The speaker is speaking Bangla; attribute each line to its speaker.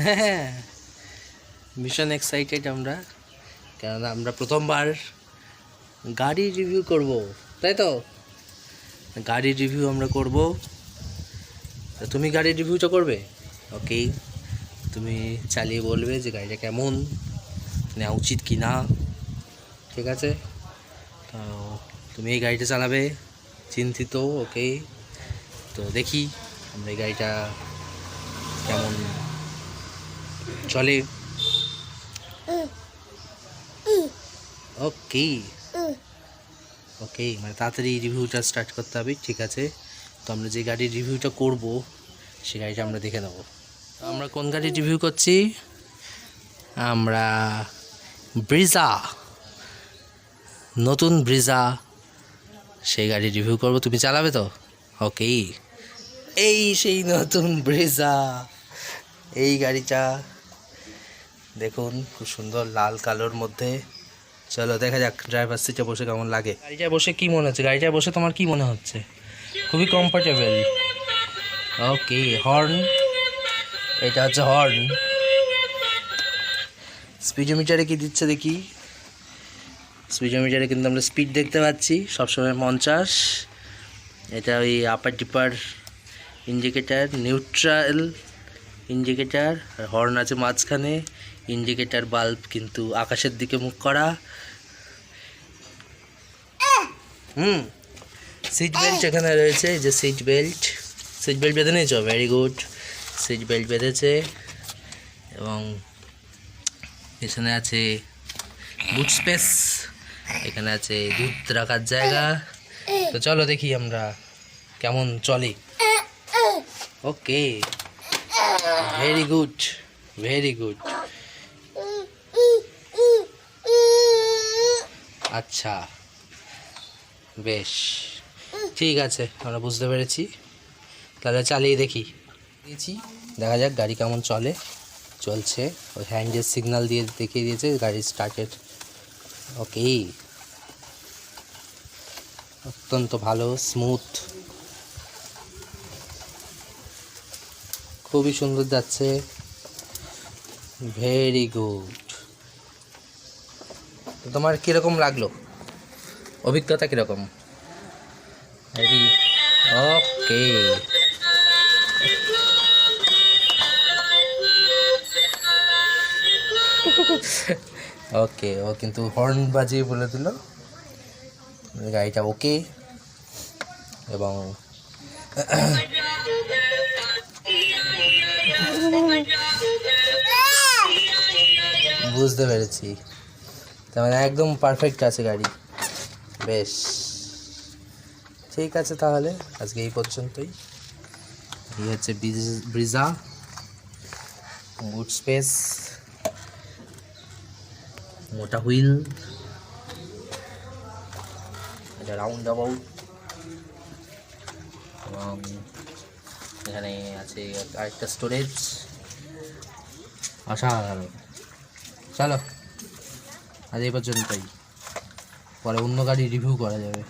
Speaker 1: হ্যাঁ, ভীষণ এক্সাইটেড আমরা, কেননা আমরা প্রথমবার গাড়ি রিভিউ করব, তাই তো? গাড়ির রিভিউ আমরা করব। তা তুমি গাড়ির রিভিউটা করবে? ওকে, তুমি চালিয়ে বলবে যে গাড়িটা কেমন, নেওয়া উচিত কি না। ঠিক আছে, তো তুমি এই গাড়িটা চালাবে, চিন্তিত। ওকে, তো দেখি আমরা এই গাড়িটা কেমন চলে। ওকে ওকে, মানে তাড়াতাড়ি রিভিউটা স্টার্ট করতে হবে। ঠিক আছে, তো আমরা যে গাড়ির রিভিউটা করব সেই গাড়িটা আমরা দেখে নেব। আমরা কোন গাড়ির রিভিউ করছি? আমরা ব্রিজা, নতুন ব্রিজা, সেই গাড়ির রিভিউ করব। তুমি চালাবে তো? ওকে, এই সেই নতুন ব্রিজা, এই গাড়িটা দেখুন, খুব সুন্দর লাল কালোর মধ্যে। চলো দেখা যাক ড্রাইভার সিটে বসে কেমন লাগে। গাড়িটায় বসে কি মনে হচ্ছে? গাড়িটায় বসে তোমার কি মনে হচ্ছে? খুবই কমফোর্টেবল। ওকে, হর্ন, এটা হচ্ছে হর্ন। স্পিডোমিটারে কি দিচ্ছে দেখি। স্পিডোমিটারে কিন্তু আমরা স্পিড দেখতে পাচ্ছি সবসময় 50। এটা ওই আপার ডিপার ইন্ডিকেটার, নিউট্রাল ইন্ডিকেটার, আর হর্ন আছে মাঝখানে। ইন্ডিকেটার বাল্ব কিন্তু আকাশের দিকে মুখ করা। সিট বেল্ট এখানে রয়েছে, যে সিট বেল্ট, সিট বেল্ট বেঁধে নিয়েছ? ভেরি গুড, সিট বেল্ট বেঁধেছে। এবং এখানে আছে বুট স্পেস, এখানে আছে দুধ রাখার জায়গা। তো চলো দেখি আমরা কেমন চলে। ওকে, ভেরি গুড, ভেরি গুড। আচ্ছা, বেশ, ঠিক আছে, আমরা বুঝতে পেরেছি। তাহলে চালিয়ে দেখি। দিয়েছি, দেখা যাক গাড়ি কেমন চলছে। ওই হ্যান্ডের সিগন্যাল দিয়ে দেখিয়ে দিয়েছে গাড়ি স্টার্টেড। ওকে, অত্যন্ত ভালো, স্মুথ, খুবই সুন্দর যাচ্ছে। Very good. তোমার কীরকম লাগলো? অভিজ্ঞতা কীরকম? ভেরি ওকে। ওকে, ও কিন্তু হর্ন বাজিয়ে বলে দিল গাড়িটা ওকে। এবং বুঝতে পেরেছি, তার মানে একদম পারফেক্ট আছে গাড়ি। বেশ, ঠিক আছে, তাহলে আজকে এই পর্যন্তই। এই হচ্ছে ব্রিজা, বুট স্পেস, মোটা হুইল, এটা রাউন্ড অ্যাবাউট, এবং এখানে আছে আরেকটা স্টোরেজ। অসাধারণ। চলো আজ এই পর্যন্তই, পরে অন্য গাড়ি রিভিউ করা যাবে।